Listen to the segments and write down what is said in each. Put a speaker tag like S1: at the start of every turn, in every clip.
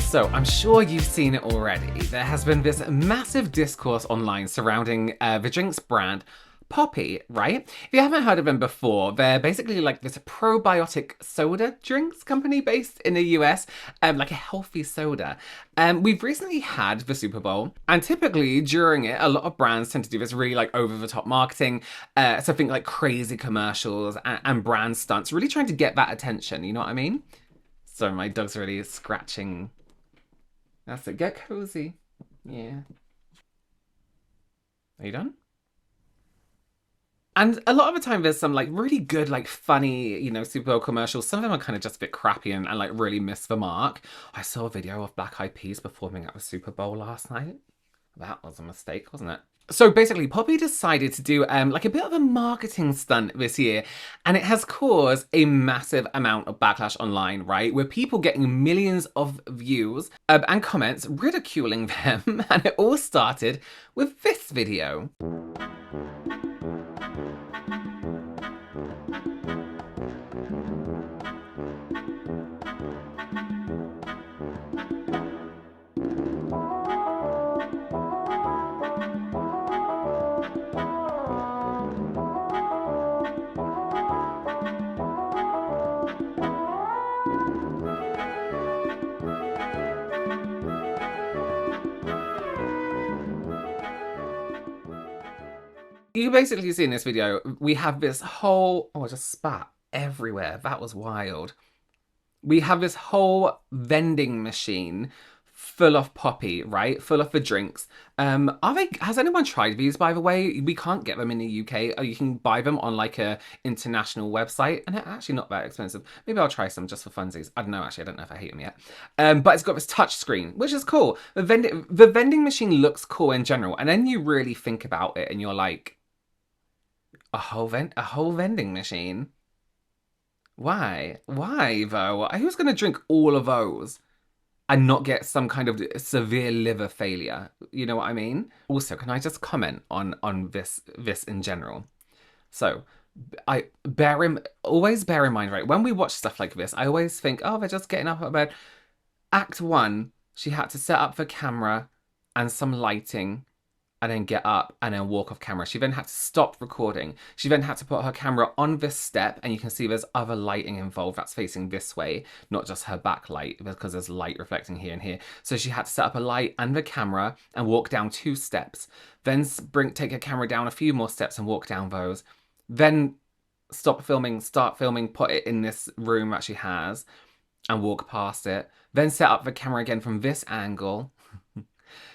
S1: So, I'm sure you've seen it already. There has been this massive discourse online surrounding the drinks brand Poppi, right? If you haven't heard of them before, they're basically like this probiotic soda drinks company based in the US, like a healthy soda. We've recently had the Super Bowl, and typically during it, a lot of brands tend to do this really like over-the-top marketing, so think like crazy commercials and brand stunts, really trying to get that attention, you know what I mean? So my dog's really scratching. That's it, get cozy. Yeah. Are you done? And a lot of the time there's some like really good, like funny, Super Bowl commercials. Some of them are kind of just a bit crappy and like really miss the mark. I saw a video of Black Eyed Peas performing at the Super Bowl last night. That was a mistake, wasn't it? So basically, Poppi decided to do like a bit of a marketing stunt this year, and it has caused a massive amount of backlash online, right? With people getting millions of views and comments ridiculing them, and it all started with this video. You basically see in this video, we have this whole, oh, I just spat everywhere. That was wild. We have this whole vending machine full of Poppi, right? Full of the drinks. Has anyone tried these, by the way? We can't get them in the UK. You can buy them on like a international website, and they're actually not that expensive. Maybe I'll try some just for funsies. I don't know, actually. I don't know if I hate them yet. But it's got this touch screen, which is cool. The vending machine looks cool in general, and then you really think about it and you're like, a whole vending machine? Why? Why though? Who's gonna drink all of those and not get some kind of severe liver failure? You know what I mean? Also, can I just comment on this in general? So, always bear in mind, right? When we watch stuff like this, I always think, oh, they're just getting up out of bed. Act 1, she had to set up the camera and some lighting, and then get up and then walk off camera. She then had to stop recording. She then had to put her camera on this step, and you can see there's other lighting involved that's facing this way, not just her backlight, because there's light reflecting here and here. So she had to set up a light and the camera and walk down 2 steps. Then take her camera down a few more steps and walk down those. Then stop filming, start filming, put it in this room that she has and walk past it. Then set up the camera again from this angle.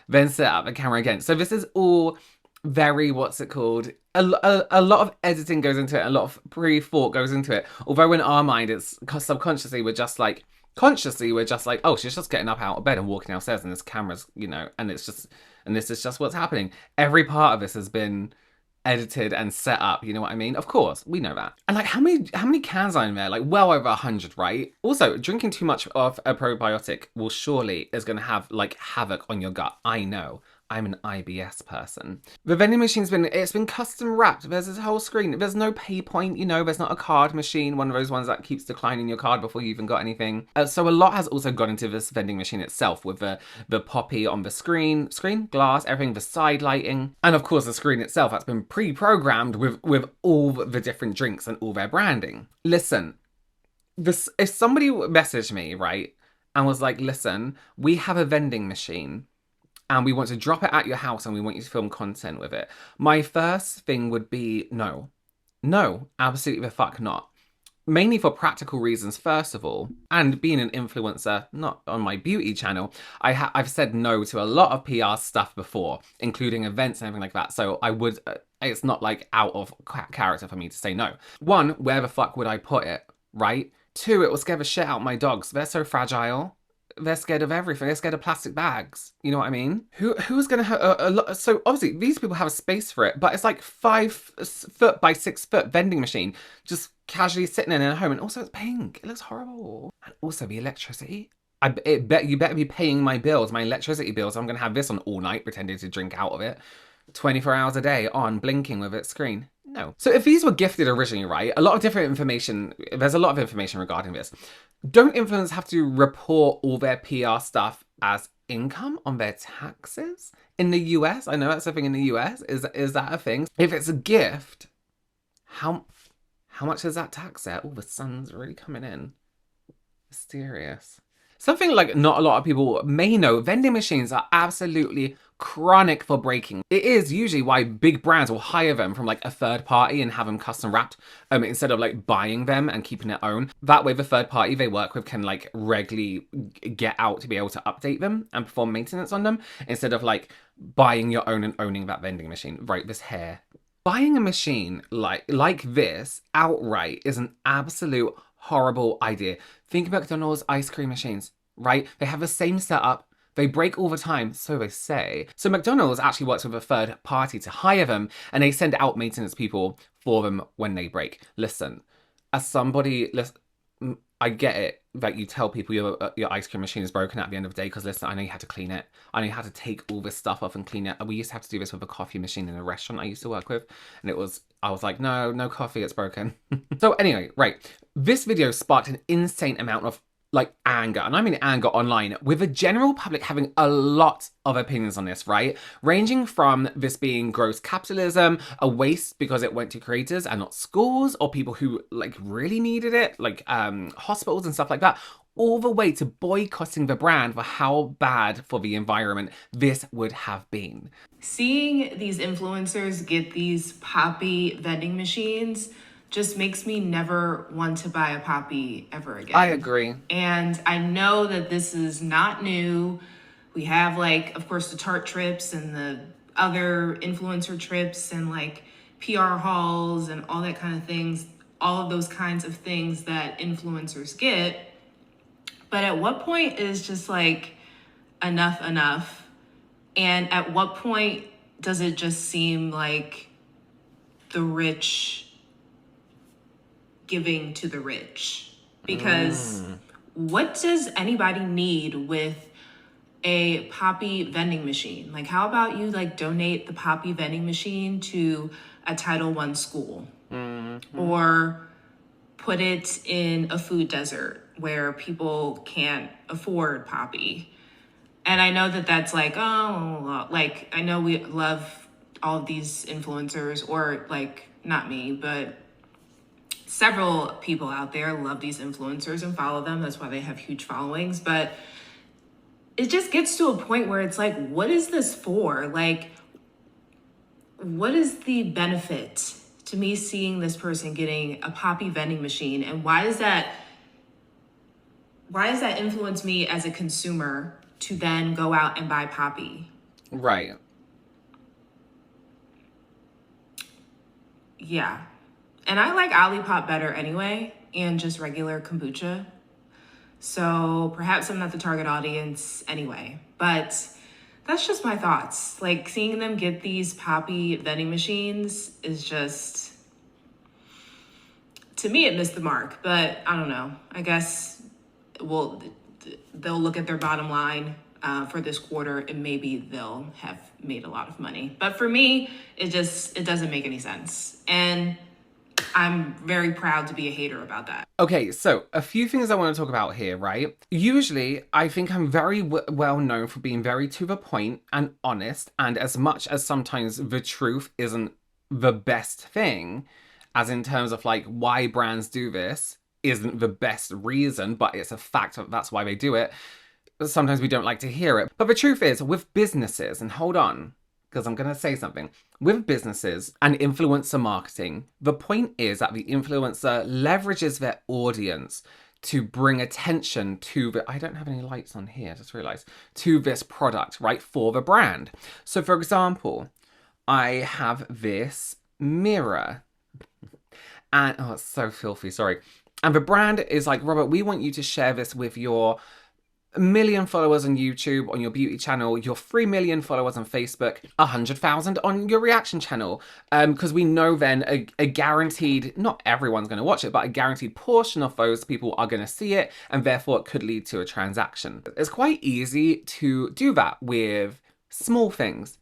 S1: Then set up the camera again. So this is all very, what's it called? A lot of editing goes into it. A lot of pre-thought goes into it. Although in our mind, it's subconsciously, we're just like, oh, she's just getting up out of bed and walking downstairs, and this camera's, and this is just what's happening. Every part of this has been edited and set up, you know what I mean? Of course, we know that. And like, how many cans are in there? Like, well over 100, right? Also, drinking too much of a probiotic is going to have like havoc on your gut. I know. I'm an IBS person. The vending machine's been custom wrapped. There's this whole screen. There's no pay point, there's not a card machine, one of those ones that keeps declining your card before you even got anything. So a lot has also gone into this vending machine itself, with the Poppi on the screen, glass, everything, the side lighting, and of course the screen itself that's been pre-programmed with all the different drinks and all their branding. Listen, if somebody messaged me, right, and was like, listen, we have a vending machine, and we want to drop it at your house and we want you to film content with it, my first thing would be no. No, absolutely the fuck not. Mainly for practical reasons, first of all, and being an influencer, not on my beauty channel, I've said no to a lot of PR stuff before, including events and everything like that. So I would, it's not like out of character for me to say no. 1, where the fuck would I put it, right? 2, it will scare the shit out of my dogs. They're so fragile. They're scared of everything. They're scared of plastic bags. You know what I mean? Who's gonna have a lot? So obviously these people have a space for it, but it's like 5 foot by 6 foot vending machine just casually sitting in a home, and also it's pink. It looks horrible. And also the electricity. You better be paying my bills, my electricity bills. I'm gonna have this on all night, pretending to drink out of it, 24 hours a day on, blinking with its screen. No. So if these were gifted originally, right, a lot of different information, there's a lot of information regarding this. Don't influencers have to report all their PR stuff as income on their taxes in the US? I know that's a thing in the US. Is that a thing? If it's a gift, how much is that tax at? Oh, the sun's really coming in. Mysterious. Something like not a lot of people may know, vending machines are absolutely chronic for breaking. It is usually why big brands will hire them from like a third party and have them custom wrapped instead of like buying them and keeping their own. That way the third party they work with can like regularly get out to be able to update them and perform maintenance on them instead of like buying your own and owning that vending machine. Right, this hair. Buying a machine like this outright is an absolute horrible idea. Think McDonald's ice cream machines, right? They have the same setup. They break all the time, so they say. So McDonald's actually works with a third party to hire them, and they send out maintenance people for them when they break. Listen, as somebody, I get it that you tell people your ice cream machine is broken at the end of the day because, listen, I know you had to clean it. I know you had to take all this stuff off and clean it. We used to have to do this with a coffee machine in a restaurant I used to work with, and I was like, no coffee, it's broken. So anyway, right. This video sparked an insane amount of like anger, and I mean anger online, with the general public having a lot of opinions on this, right? Ranging from this being gross capitalism, a waste because it went to creators and not schools, or people who like really needed it, like hospitals and stuff like that, all the way to boycotting the brand for how bad for the environment this would have been.
S2: Seeing these influencers get these Poppi vending machines just makes me never want to buy a Poppi ever again.
S1: I agree.
S2: And I know that this is not new. We have like, of course, the Tarte trips and the other influencer trips and like PR hauls and all that kind of things, all of those kinds of things that influencers get. But at what point is just like enough? And at what point does it just seem like the rich giving to the rich? Because what does anybody need with a Poppi vending machine? Like, how about you like donate the Poppi vending machine to a Title I school, or put it in a food desert where people can't afford Poppi? And I know that that's like, oh, like, I know we love all of these influencers, or like, not me, but several people out there love these influencers and follow them. That's why they have huge followings. But it just gets to a point where it's like, what is this for? Like, what is the benefit to me seeing this person getting a Poppi vending machine? And why does that influence me as a consumer to then go out and buy Poppi?
S1: Right.
S2: Yeah. And I like Olipop better anyway, and just regular kombucha. So perhaps I'm not the target audience anyway, but that's just my thoughts. Like, seeing them get these Poppi vending machines is just, to me, it missed the mark. But I don't know. I guess they'll look at their bottom line for this quarter, and maybe they'll have made a lot of money. But for me, it doesn't make any sense. And I'm very proud to be a hater about that.
S1: Okay, so a few things I want to talk about here, right? Usually, I think I'm very well known for being very to the point and honest, and as much as sometimes the truth isn't the best thing, as in terms of like why brands do this isn't the best reason, but it's a fact that that's why they do it. Sometimes we don't like to hear it. But the truth is, with businesses, and hold on, because I'm going to say something. With businesses and influencer marketing, the point is that the influencer leverages their audience to bring attention to the, I don't have any lights on here, just realized, to this product, right, for the brand. So for example, I have this mirror and, oh, it's so filthy, sorry. And the brand is like, Robert, we want you to share this with your 1 million followers on YouTube, on your beauty channel, your 3 million followers on Facebook, 100,000 on your reaction channel. Because we know then a guaranteed, not everyone's going to watch it, but a guaranteed portion of those people are going to see it, and therefore it could lead to a transaction. It's quite easy to do that with small things.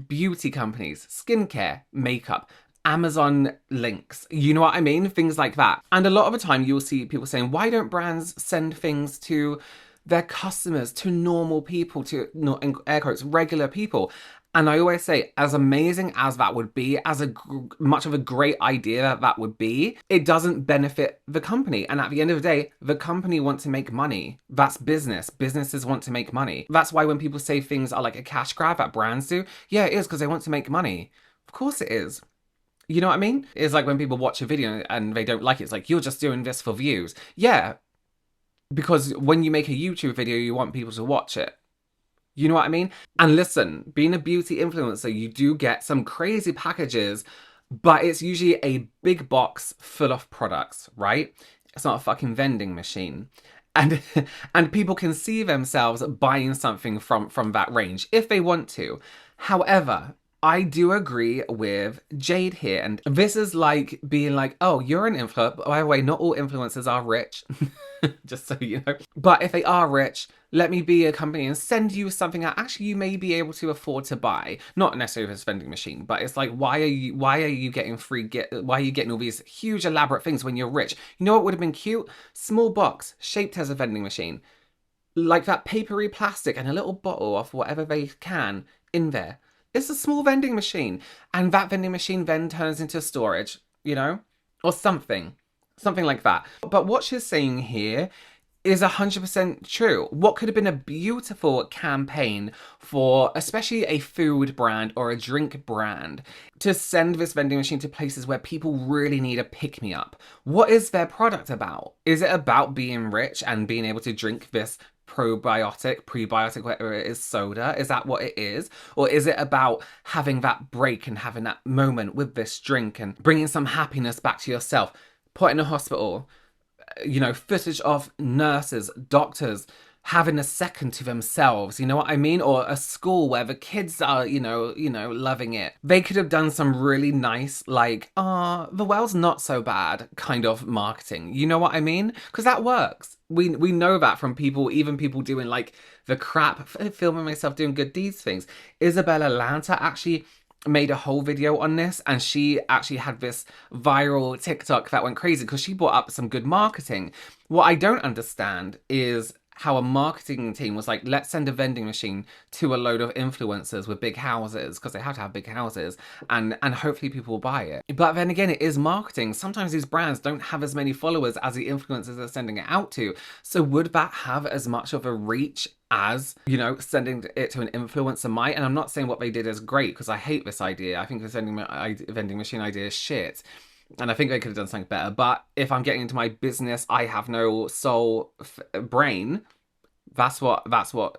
S1: Beauty companies, skincare, makeup. Amazon links. You know what I mean? Things like that. And a lot of the time you'll see people saying, why don't brands send things to their customers, to normal people, to, not in air quotes, regular people? And I always say, as amazing as that would be, as much of a great idea that would be, it doesn't benefit the company. And at the end of the day, the company wants to make money. That's business. Businesses want to make money. That's why when people say things are like a cash grab that brands do, yeah, it is, because they want to make money. Of course it is. You know what I mean? It's like when people watch a video and they don't like it. It's like, you're just doing this for views. Yeah, because when you make a YouTube video, you want people to watch it. You know what I mean? And listen, being a beauty influencer, you do get some crazy packages, but it's usually a big box full of products, right? It's not a fucking vending machine. And and people can see themselves buying something from that range if they want to. However, I do agree with Jade here. And this is like being like, oh, you're an influencer. By the way, not all influencers are rich. Just so you know. But if they are rich, let me be a company and send you something that actually you may be able to afford to buy. Not necessarily a vending machine, but it's like, why are you getting why are you getting all these huge elaborate things when you're rich? You know what would have been cute? Small box shaped as a vending machine. Like that papery plastic and a little bottle of whatever they can in there. It's a small vending machine. And that vending machine then turns into storage, you know? Or something. Something like that. But what she's saying here is 100% true. What could have been a beautiful campaign for especially a food brand or a drink brand to send this vending machine to places where people really need a pick-me-up? What is their product about? Is it about being rich and being able to drink this probiotic, prebiotic, whatever it is, soda? Is that what it is? Or is it about having that break and having that moment with this drink and bringing some happiness back to yourself? Put in a hospital, you know, footage of nurses, doctors having a second to themselves, you know what I mean? Or a school where the kids are, you know, loving it. They could have done some really nice, like, the world's not so bad kind of marketing. You know what I mean? Because that works. We know that from people, even people doing like the crap, filming myself doing good deeds things. Isabella Lanta actually made a whole video on this, and she actually had this viral TikTok that went crazy because she brought up some good marketing. What I don't understand is how a marketing team was like, let's send a vending machine to a load of influencers with big houses, because they have to have big houses, and hopefully people will buy it. But then again, it is marketing. Sometimes these brands don't have as many followers as the influencers are sending it out to. So would that have as much of a reach as, you know, sending it to an influencer might? And I'm not saying what they did is great, because I hate this idea. I think the vending machine idea is shit. And I think they could have done something better. But if I'm getting into my business, I have no soul brain. That's what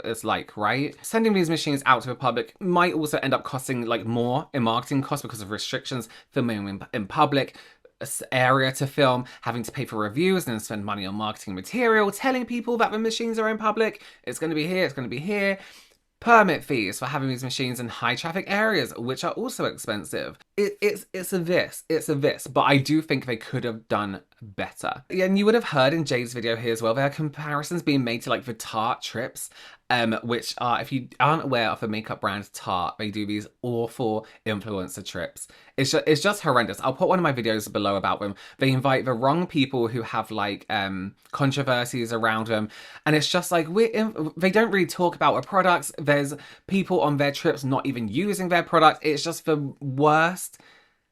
S1: it's like, right? Sending these machines out to the public might also end up costing like more in marketing costs because of restrictions, filming in public, area to film, having to pay for reviews and spend money on marketing material, telling people that the machines are in public. It's going to be here, it's going to be here. Permit fees for having these machines in high traffic areas, which are also expensive. It's a this, but I do think they could have done better. Yeah, and you would have heard in Jade's video here as well, there are comparisons being made to like the Tarte trips, which are, if you aren't aware of the makeup brand Tarte, they do these awful influencer trips. It's just horrendous. I'll put one of my videos below about them. They invite the wrong people who have like controversies around them, and it's just like they don't really talk about their products. There's people on their trips not even using their product. It's just the worst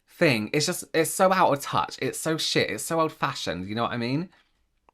S1: thing. It's so out of touch. It's so shit. It's so old fashioned. You know what I mean?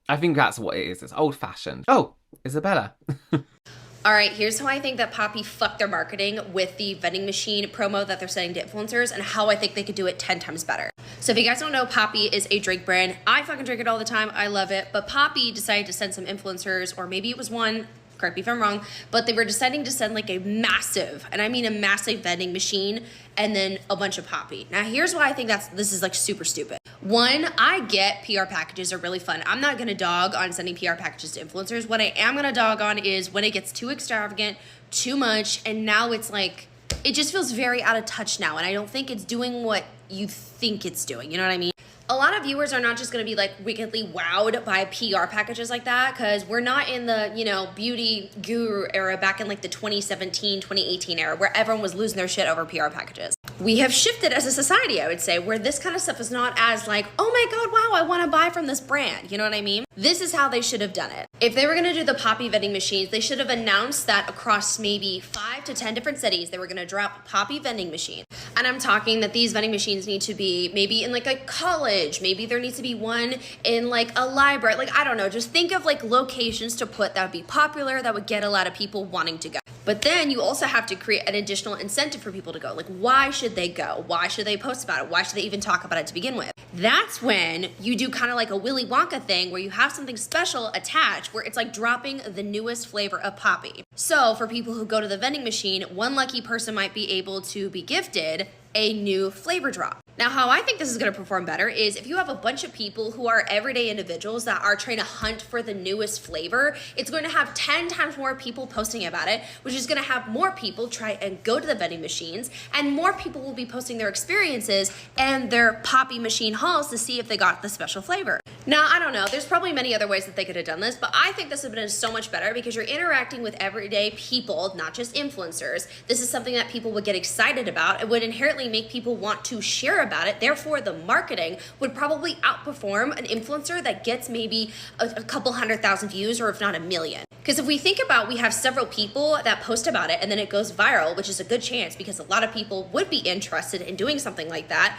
S1: I think that's what it is. It's old fashioned. Oh, Isabella.
S3: All right, here's how I think that Poppi fucked their marketing with the vending machine promo that they're sending to influencers, and how I think they could do it 10 times better. So if you guys don't know, Poppi is a drink brand. I fucking drink it all the time. I love it. But Poppi decided to send some influencers, or maybe it was one, correct me if I'm wrong, but they were deciding to send like a massive, and I mean a massive vending machine, and then a bunch of Poppi. Now here's why I think this is like super stupid. One, I get PR packages are really fun. I'm not gonna dog on sending PR packages to influencers. What I am gonna dog on is when it gets too extravagant, too much, and now it's like, it just feels very out of touch now, and I don't think it's doing what you think it's doing, you know what I mean? A lot of viewers are not just going to be like wickedly wowed by PR packages like that, because we're not in the, you know, beauty guru era back in like the 2017, 2018 era where everyone was losing their shit over PR packages. we have shifted as a society, I would say, where this kind of stuff is not as like, oh my God, wow, I want to buy from this brand. You know what I mean? This is how they should have done it. If they were going to do the Poppi vending machines, they should have announced that across maybe 5 to 10 different cities, they were going to drop Poppi vending machine. And I'm talking that these vending machines need to be maybe in like a college, maybe there needs to be one in like a library. Like, I don't know, just think of like locations to put that would be popular, that would get a lot of people wanting to go. But then you also have to create an additional incentive for people to go. Like, why should they go? Why should they post about it? Why should they even talk about it to begin with? That's when you do kind of like a Willy Wonka thing where you have something special attached where it's like dropping the newest flavor of Poppi. So for people who go to the vending machine, one lucky person might be able to be gifted a new flavor drop. Now, how I think this is going to perform better is if you have a bunch of people who are everyday individuals that are trying to hunt for the newest flavor, it's going to have 10 times more people posting about it, which is going to have more people try and go to the vending machines, and more people will be posting their experiences and their Poppi machine hauls to see if they got the special flavor. Now, I don't know, there's probably many other ways that they could have done this, but I think this would have been so much better because you're interacting with everyday people, not just influencers. This is something that people would get excited about. It would inherently make people want to share about it. Therefore, the marketing would probably outperform an influencer that gets maybe a couple 100,000 views, or if not 1 million. Because if we think about, we have several people that post about it and then it goes viral, which is a good chance because a lot of people would be interested in doing something like that.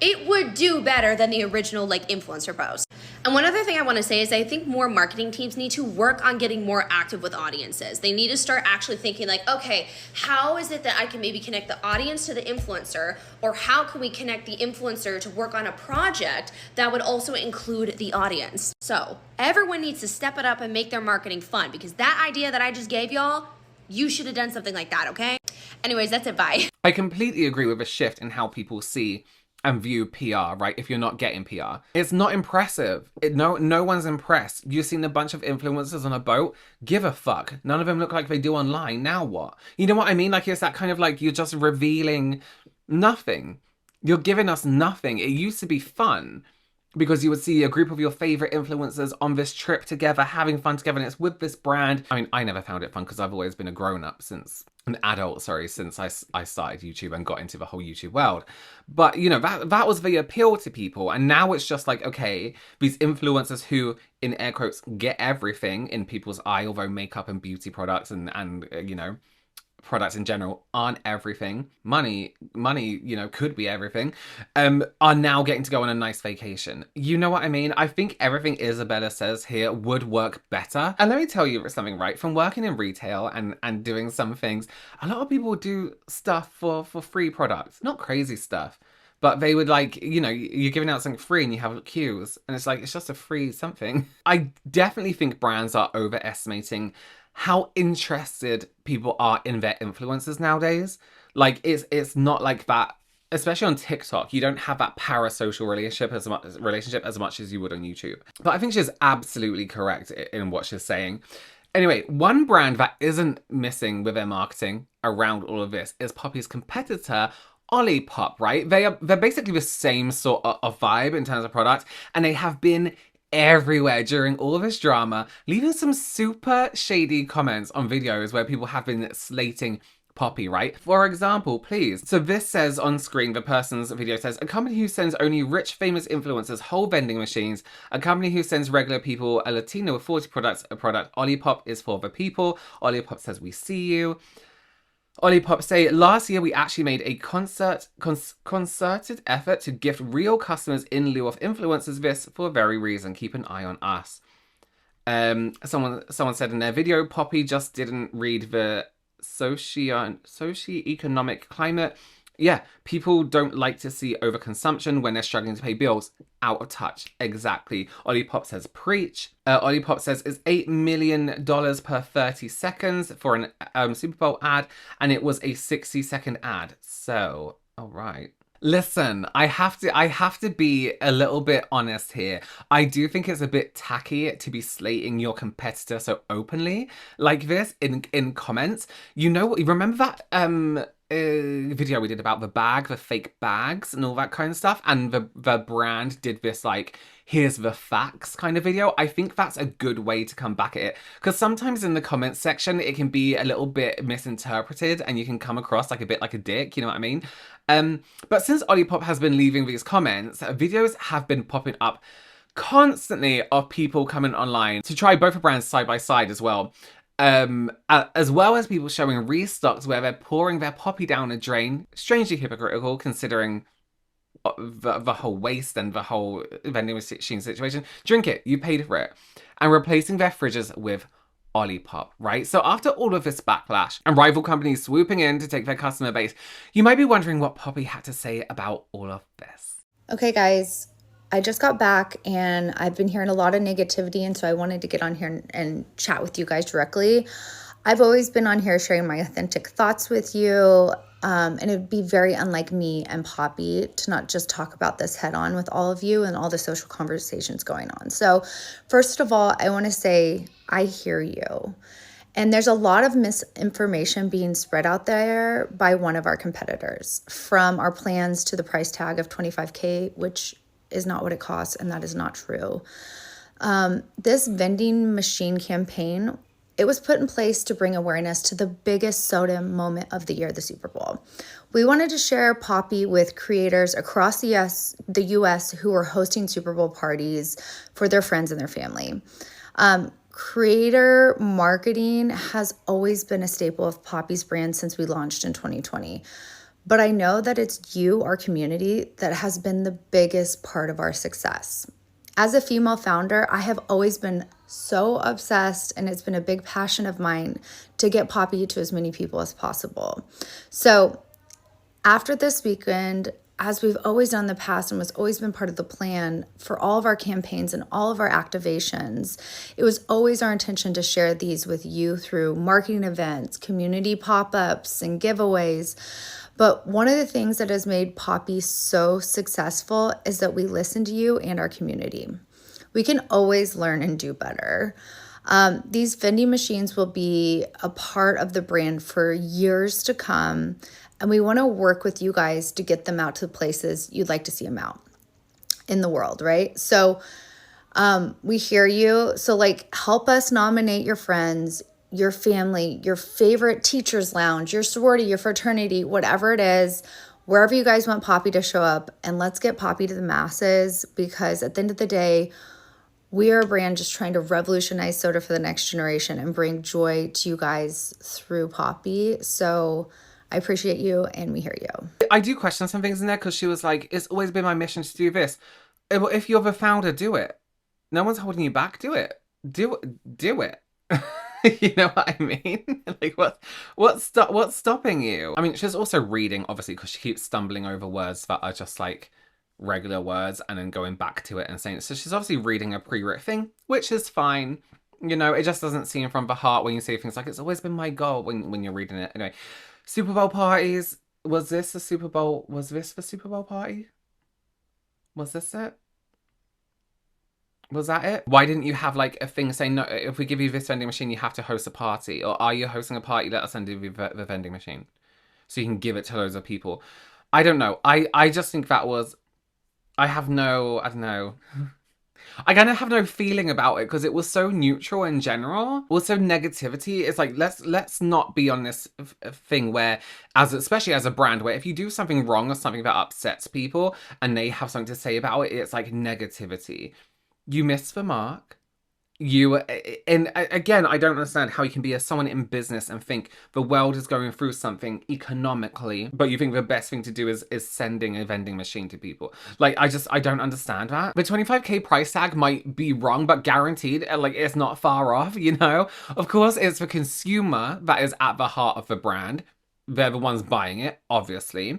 S3: It would do better than the original like influencer post. And one other thing I want to say is I think more marketing teams need to work on getting more active with audiences. They need to start actually thinking like, okay, how is it that I can maybe connect the audience to the influencer, or how can we connect the influencer to work on a project that would also include the audience? So everyone needs to step it up and make their marketing fun, because that idea that I just gave y'all, you should have done something like that, okay? Anyways, that's it, bye.
S1: I completely agree with a shift in how people see and view PR, right? If you're not getting PR, it's not impressive. No one's impressed. You've seen a bunch of influencers on a boat. Give a fuck. None of them look like they do online. Now what? You know what I mean? Like, it's that kind of like, you're just revealing nothing. You're giving us nothing. It used to be fun because you would see a group of your favorite influencers on this trip together, having fun together, and it's with this brand. I mean, I never found it fun because I've always been a grown-up since I started YouTube and got into the whole YouTube world. But, you know, that was the appeal to people. And now it's just like, okay, these influencers who, in air quotes, get everything in people's eye, although makeup and beauty products and you know, products in general aren't everything. Money, you know, could be everything. Are now getting to go on a nice vacation. You know what I mean? I think everything Isabella says here would work better. And let me tell you something, right? From working in retail and doing some things, a lot of people do stuff for free products. Not crazy stuff, but they would, like, you know, you're giving out something free and you have queues and it's like, it's just a free something. I definitely think brands are overestimating how interested people are in their influencers nowadays. Like, it's not like that, especially on TikTok. You don't have that parasocial relationship as much as you would on YouTube. But I think she's absolutely correct in what she's saying. Anyway, one brand that isn't missing with their marketing around all of this is Poppi's competitor, Olipop, right? They're basically the same sort of vibe in terms of product, and they have been everywhere during all of this drama, leaving some super shady comments on videos where people have been slating Poppi, right? For example, please. So this says on screen, the person's video says, a company who sends only rich, famous influencers whole vending machines, a company who sends regular people a Latino with 40 products, a product. Olipop is for the people. Olipop says, we see you. Olipop say, last year we actually made a concerted effort to gift real customers in lieu of influencers. This for a very reason. Keep an eye on us. Someone said in their video, Poppi just didn't read the socio-economic climate. Yeah, people don't like to see overconsumption when they're struggling to pay bills. Out of touch. Exactly. Olipop says, preach. Olipop says it's $8 million per 30 seconds for an Super Bowl ad, and it was a 60-second ad. So, all right. Listen, I have to be a little bit honest here. I do think it's a bit tacky to be slating your competitor so openly like this in comments. You know what? Remember that video we did about the fake bags and all that kind of stuff, and the brand did this like, here's the facts kind of video. I think that's a good way to come back at it, because sometimes in the comments section it can be a little bit misinterpreted and you can come across like a bit like a dick, you know what I mean? But since Olipop has been leaving these comments, videos have been popping up constantly of people coming online to try both the brands side by side as well. As well as people showing restocks where they're pouring their poppy down a drain. Strangely hypocritical considering the whole waste and the whole vending machine situation. Drink it, you paid for it. And replacing their fridges with Olipop, right? So after all of this backlash and rival companies swooping in to take their customer base, you might be wondering what Poppy had to say about all of this.
S4: Okay, guys, I just got back and I've been hearing a lot of negativity, and so I wanted to get on here and chat with you guys directly. I've always been on here sharing my authentic thoughts with you, and it would be very unlike me and Poppy to not just talk about this head on with all of you and all the social conversations going on. So first of all, I want to say I hear you. And there's a lot of misinformation being spread out there by one of our competitors, from our plans to the price tag of $25K, which is not what it costs, and that is not true. This vending machine campaign, it was put in place to bring awareness to the biggest soda moment of the year, the Super Bowl. We wanted to share Poppy with creators across the US who were hosting Super Bowl parties for their friends and their family. Creator marketing has always been a staple of Poppy's brand since we launched in 2020. But I know that it's you, our community, that has been the biggest part of our success. As a female founder, I have always been so obsessed, and it's been a big passion of mine to get Poppy to as many people as possible. So after this weekend, as we've always done in the past and was always been part of the plan for all of our campaigns and all of our activations, it was always our intention to share these with you through marketing events, community pop-ups, and giveaways. But one of the things that has made Poppy so successful is that we listen to you and our community. We can always learn and do better. These vending machines will be a part of the brand for years to come, and we want to work with you guys to get them out to the places you'd like to see them out in the world, right? So we hear you. So help us nominate your friends, your family, your favorite teacher's lounge, your sorority, your fraternity, whatever it is, wherever you guys want Poppy to show up, and let's get Poppy to the masses, because at the end of the day, we are a brand just trying to revolutionize soda for the next generation and bring joy to you guys through Poppy. So I appreciate you, and we hear you.
S1: I do question some things in there because she was like, it's always been my mission to do this. If you're the founder, do it. No one's holding you back. Do it. Do it. You know what I mean? What's stopping you? I mean, she's also reading, obviously, because she keeps stumbling over words that are just regular words and then going back to it and saying it. So she's obviously reading a pre-written thing, which is fine. You know, it just doesn't seem from the heart when you say things like, it's always been my goal when you're reading it. Anyway, Super Bowl parties. Was this the Super Bowl? Was this the Super Bowl party? Was this it? Was that it? Why didn't you have a thing saying, no, if we give you this vending machine, you have to host a party? Or are you hosting a party? Let us send you the vending machine so you can give it to loads of people. I don't know. I just think that was, I don't know. I kind of have no feeling about it because it was so neutral in general. Also negativity. It's let's not be on this thing where, especially as a brand, where if you do something wrong or something that upsets people and they have something to say about it, it's negativity. You missed the mark. And again, I don't understand how you can be someone in business and think the world is going through something economically, but you think the best thing to do is sending a vending machine to people. I don't understand that. The 25K price tag might be wrong, but guaranteed, it's not far off, you know? Of course, it's the consumer that is at the heart of the brand. They're the ones buying it, obviously.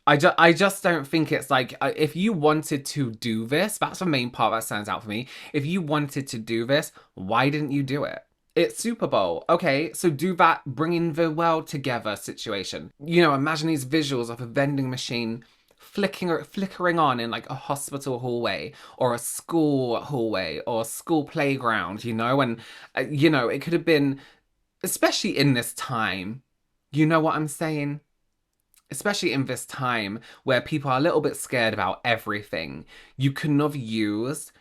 S1: I just don't think it's if you wanted to do this, that's the main part that stands out for me. If you wanted to do this, why didn't you do it? It's Super Bowl. Okay, so do that bringing the world together situation. You know, imagine these visuals of a vending machine flickering on in a hospital hallway or a school hallway or a school playground, you know? And, you know, it could have been, especially in this time, you know what I'm saying? Especially in this time where people are a little bit scared about everything, you couldn't have used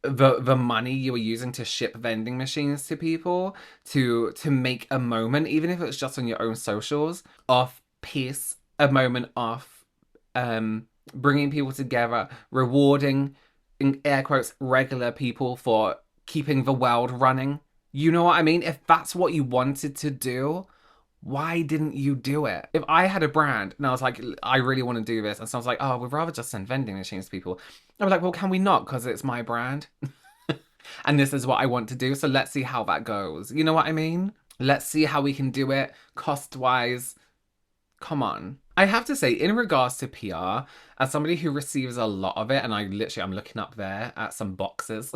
S1: the money you were using to ship vending machines to people to make a moment, even if it's just on your own socials, of peace, a moment of bringing people together, rewarding, in air quotes, regular people for keeping the world running. You know what I mean? If that's what you wanted to do, why didn't you do it? If I had a brand and I was like, I really want to do this, and someone's like, oh, we'd rather just send vending machines to people, I'd be like, well, can we not? Because it's my brand. And this is what I want to do. So let's see how that goes. You know what I mean? Let's see how we can do it cost wise. Come on. I have to say, in regards to PR, as somebody who receives a lot of it, and I'm looking up there at some boxes,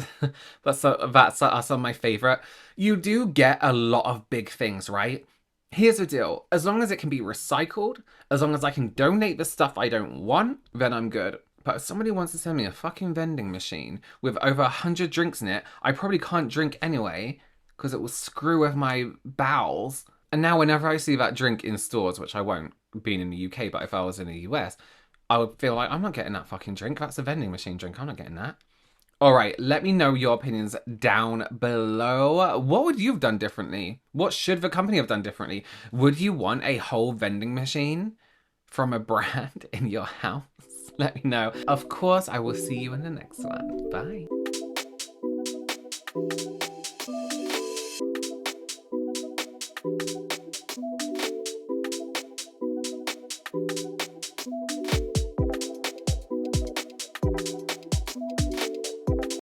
S1: but so that's are some of my favorite. You do get a lot of big things, right? Here's the deal. As long as it can be recycled, as long as I can donate the stuff I don't want, then I'm good. But if somebody wants to send me a fucking vending machine with over 100 drinks in it, I probably can't drink anyway because it will screw with my bowels. And now whenever I see that drink in stores, which I won't, being in the UK, but if I was in the US, I would feel like, I'm not getting that fucking drink. That's a vending machine drink. I'm not getting that. All right, let me know your opinions down below. What would you have done differently? What should the company have done differently? Would you want a whole vending machine from a brand in your house? Let me know. Of course, I will see you in the next one. Bye.